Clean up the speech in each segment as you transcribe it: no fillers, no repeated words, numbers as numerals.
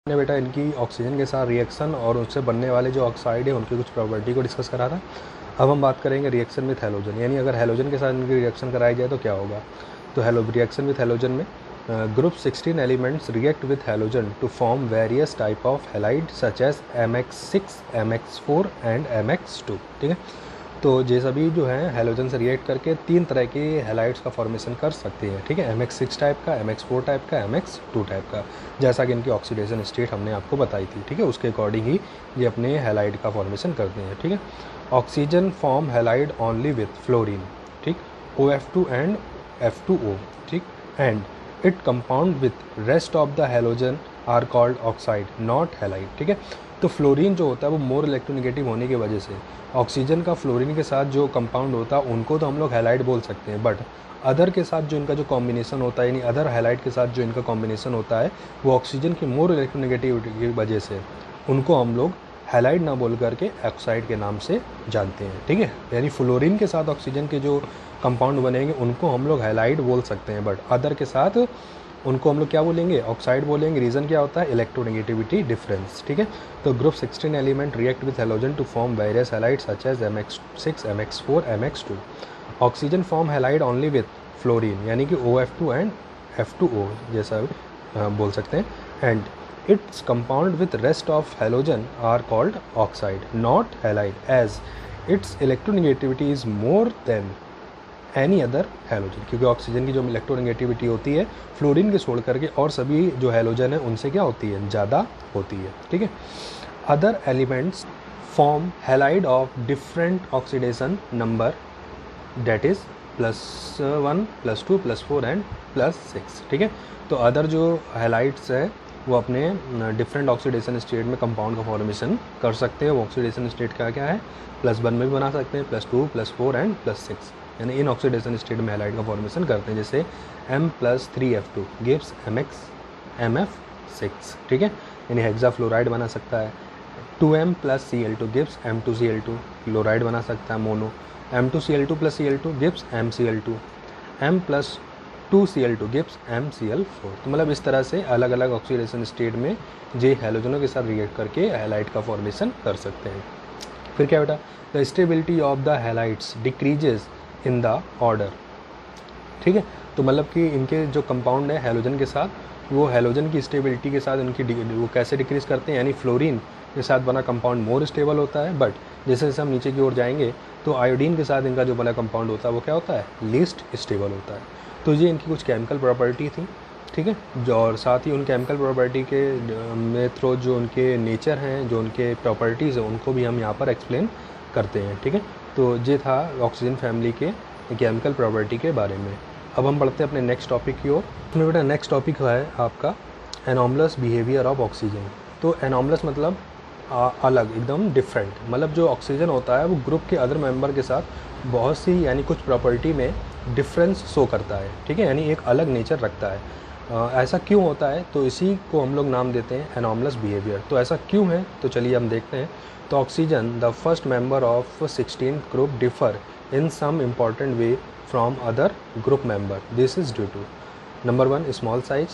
ने बेटा इनकी ऑक्सीजन के साथ रिएक्शन और उससे बनने वाले जो ऑक्साइड है उनकी कुछ प्रॉपर्टी को डिस्कस करा था। अब हम बात करेंगे रिएक्शन विथ हैलोजन, यानी अगर हैलोजन के साथ इनकी रिएक्शन कराई जाए तो क्या होगा। तो रिएक्शन विथ हैलोजन में group 16 elements react with halogen to form various type of halide such as MX6, MX4 and MX2। ठीक है, तो ये सभी जो है हैलोजन से रिएक्ट करके 3 तरह के हैलाइड्स का फॉर्मेशन कर सकते हैं। ठीक है, MX6 टाइप का, MX4 टाइप का, MX2 टाइप का, जैसा कि इनकी ऑक्सीडेशन स्टेट हमने आपको बताई थी। ठीक है, उसके अकॉर्डिंग ही ये अपने हैलाइड का फॉर्मेशन करते हैं। ठीक है, oxygen form halide only with fluorine, ठीक, OF2 एंड F2O, ठीक, and it compound with rest of the halogen are called oxide not halide. ठीक है, तो फ्लोरीन जो होता है वो मोर इलेक्ट्रोनेगेटिव होने की वजह से ऑक्सीजन का फ्लोरीन के साथ जो कंपाउंड होता है उनको तो हम लोग हैलाइड बोल सकते हैं, बट अदर के साथ जो इनका जो कॉम्बिनेशन होता है, यानी अदर हैलाइड के साथ जो इनका कॉम्बिनेशन होता है वो ऑक्सीजन की मोर इलेक्ट्रोनेगेटिविटी की वजह से उनको हम लोग हैलाइड ना बोल करके ऑक्साइड के नाम से जानते हैं। ठीक है, यानी फ्लोरीन के साथ ऑक्सीजन के जो कंपाउंड बनेंगे उनको हम लोग हैलाइड बोल सकते हैं, बट अदर के साथ उनको हम लोग क्या बोलेंगे, ऑक्साइड बोलेंगे। रीज़न क्या होता है, इलेक्ट्रोनेगेटिविटी डिफरेंस। ठीक है, तो group 16 element react with halogen to form various halides such as MX6, MX4, MX2। Oxygen form halide only with fluorine, यानी कि OF2 एंड F2O जैसा बोल सकते हैं, and its compound with rest of halogen are called oxide not halide as its electronegativity is more than any other halogen, क्योंकि oxygen की जो electronegativity होती है फ्लोरीन के छोड़ करके और सभी जो हैलोजन है उनसे क्या होती है, ज़्यादा होती है। ठीक है, other elements form halide of different oxidation number, that is +1, +2, +4 and +6। ठीक है, तो अदर जो हैलाइड्स है वो अपने डिफरेंट ऑक्सीडेशन स्टेट में कंपाउंड का फॉर्मेशन कर सकते हैं। वो ऑक्सीडेशन स्टेट क्या क्या है, +1 में भी बना सकते हैं, +2, +4 एंड +6, यानी इन ऑक्सीडेशन स्टेट में हैलाइड का फॉर्मेशन करते हैं। जैसे M+3F2 गिव्स MF6। ठीक है, यानी हेक्साफ्लोराइड बना सकता है। 2M+Cl2 गिव्स M2Cl2, क्लोराइड बना सकता है mono. M2Cl2+Cl2 gives MCl2, M+2Cl2 gives MCl4। तो मतलब इस तरह से अलग अलग ऑक्सीडेशन स्टेट में जे हैलोजनों के साथ रिएक्ट करके हैलाइड का फॉर्मेशन कर सकते हैं। फिर क्या बेटा, the stability of the halides decreases in the order. ठीक है, तो मतलब कि इनके जो कंपाउंड है हैलोजन के साथ, वो हैलोजन की स्टेबिलिटी के साथ उनकी वो कैसे डिक्रीज करते हैं, यानी फ्लोरीन के साथ बना कंपाउंड मोर स्टेबल होता है, बट जैसे जैसे हम नीचे की ओर जाएंगे तो आयोडीन के साथ इनका जो बना कंपाउंड होता है वो क्या होता है, लीस्ट स्टेबल होता है। तो ये इनकी कुछ केमिकल प्रॉपर्टी थी। ठीक है, जो और साथ ही उन केमिकल प्रॉपर्टी के में थ्रू जो उनके नेचर हैं, जो उनके प्रॉपर्टीज़ हैं, उनको भी हम यहाँ पर एक्सप्लेन करते हैं। ठीक है, तो ये था ऑक्सीजन फैमिली के केमिकल प्रॉपर्टी के बारे में। अब हम बढ़ते हैं अपने नेक्स्ट टॉपिक की ओर। इसमें बेटा नेक्स्ट टॉपिक है आपका एनॉमलस बिहेवियर ऑफ ऑक्सीजन। तो एनॉमलस मतलब अलग, एकदम डिफरेंट, मतलब जो ऑक्सीजन होता है वो ग्रुप के अदर मेंबर के साथ बहुत सी यानी कुछ प्रॉपर्टी में डिफरेंस शो करता है। ठीक है, यानी एक अलग नेचर रखता है। ऐसा क्यों होता है, तो इसी को हम लोग नाम देते हैं एनॉमलस बिहेवियर। तो ऐसा क्यों है, तो चलिए हम देखते हैं। तो oxygen the first member of 16th group differ in some important way from other group member. This is due to number 1 small size,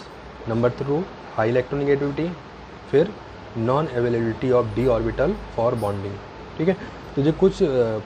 number 2 high electronegativity, फिर non availability of D orbital for bonding. ठीक है, तो ये कुछ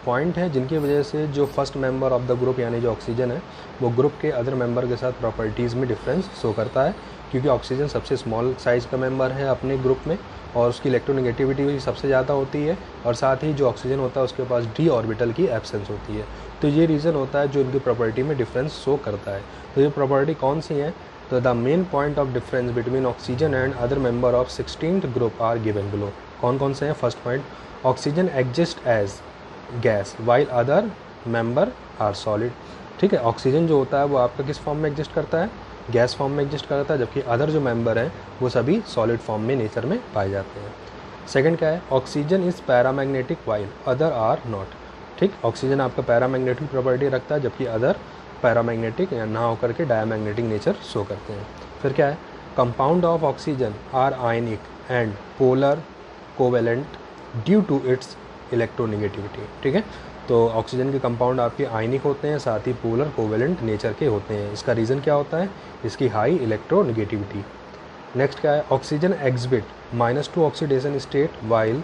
point हैं जिनकी वजह से जो first member of the group यानी जो ऑक्सीजन है वो ग्रुप के अदर मेंबर के साथ प्रॉपर्टीज़ में डिफरेंस शो करता है, क्योंकि ऑक्सीजन सबसे स्मॉल साइज़ का मेंबर है अपने ग्रुप में और उसकी इलेक्ट्रोनेगेटिविटी भी सबसे ज़्यादा होती है, और साथ ही जो ऑक्सीजन होता है उसके पास डी ऑर्बिटल की एब्सेंस होती है। तो ये रीज़न होता है जो इनकी प्रॉपर्टी में डिफरेंस शो करता है। तो ये प्रॉपर्टी कौन सी हैं, तो the main point of difference between oxygen and other member of 16th group are given below. कौन कौन से हैं, first point, oxygen exist as gas while other member are solid. ठीक है, ऑक्सीजन जो होता है वो आपका किस फॉर्म में एग्जिस्ट करता है, गैस फॉर्म में एग्जिस्ट करता है, जबकि अदर जो मेंबर हैं वो सभी सॉलिड फॉर्म में नेचर में पाए जाते हैं। सेकंड क्या है, oxygen is paramagnetic while other are not. ठीक, ऑक्सीजन आपका पैरामैग्नेटिक प्रॉपर्टी रखता है, जबकि अदर पैरामैग्नेटिक या ना होकर के डायमैग्नेटिक नेचर शो करते हैं। फिर क्या है, compound of oxygen are ionic and polar covalent due to its electronegativity. ठीक है, तो ऑक्सीजन के कंपाउंड आपके आयनिक होते हैं, साथ ही पोलर कोवेलेंट नेचर के होते हैं। इसका रीज़न क्या होता है, इसकी हाई इलेक्ट्रोनेगेटिविटी। नेक्स्ट क्या है, oxygen exhibit -2 oxidation state while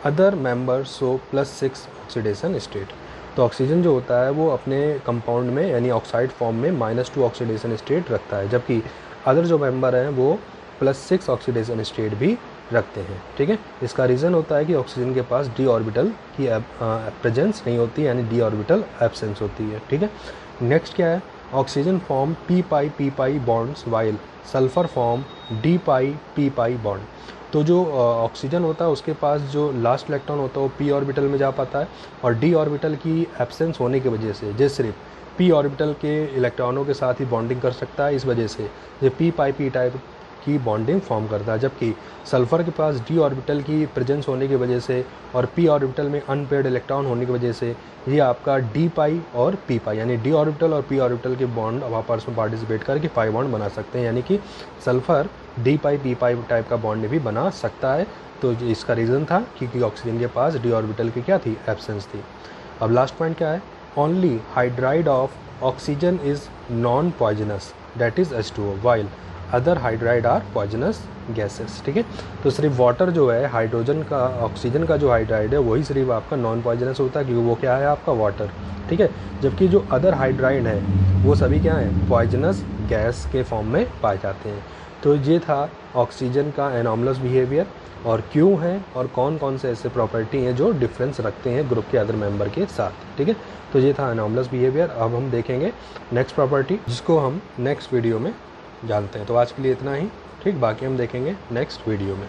other member so +6 oxidation state. तो ऑक्सीजन जो होता है वो अपने कंपाउंड में यानी ऑक्साइड फॉर्म में -2 ऑक्सीडेशन स्टेट रखता है, जबकि अदर जो मेंबर हैं वो +6 ऑक्सीडेशन स्टेट भी रखते हैं। ठीक है, इसका रीज़न होता है कि ऑक्सीजन के पास डी ऑर्बिटल की प्रेजेंस नहीं होती, यानी डी ऑर्बिटल एब्सेंस होती है। ठीक है, नेक्स्ट क्या है, oxygen form p bonds while sulphur form d bond. तो जो ऑक्सीजन होता है उसके पास जो लास्ट इलेक्ट्रॉन होता है वो p ऑर्बिटल में जा पाता है, और d ऑर्बिटल की एब्सेंस होने की वजह से ये सिर्फ p ऑर्बिटल के इलेक्ट्रॉनों के साथ ही बॉन्डिंग कर सकता है, इस वजह से ये p टाइप की बॉन्डिंग फॉर्म करता है, जबकि सल्फ़र के पास d ऑर्बिटल की प्रेजेंस होने की वजह से और p ऑर्बिटल में अनपेयर्ड इलेक्ट्रॉन होने की वजह से ये आपका d और p यानी d ऑर्बिटल और p ऑर्बिटल के बॉन्ड अब आपस में पार्टिसिपेट करके पाई बॉन्ड बना सकते हैं, यानी कि सल्फ़र d p टाइप का बॉन्ड भी बना सकता है। तो इसका रीज़न था क्योंकि ऑक्सीजन के पास d ऑर्बिटल की क्या थी, एब्सेंस थी। अब लास्ट पॉइंट क्या है, only hydride of oxygen is non poisonous that is H2O while other hydride are poisonous gases. ठीक है, तो सिर्फ वाटर जो है हाइड्रोजन का, ऑक्सीजन का जो हाइड्राइड है वही सिर्फ आपका नॉन पॉइजनस होता है क्योंकि वो क्या है आपका वाटर। ठीक है, जबकि जो अदर हाइड्राइड है वो सभी क्या हैं, पॉइजनस गैस के फॉर्म में पाए जाते हैं। तो ये था ऑक्सीजन का एनॉमलस बिहेवियर और क्यों है और कौन कौन से ऐसे प्रॉपर्टी हैं जो डिफरेंस रखते हैं ग्रुप के अदर मेंबर के साथ। ठीक है, तो ये था एनॉमलस बिहेवियर। अब हम देखेंगे नेक्स्ट प्रॉपर्टी जिसको हम नेक्स्ट वीडियो में जानते हैं। तो आज के लिए इतना ही, ठीक, बाकी हम देखेंगे नेक्स्ट वीडियो में।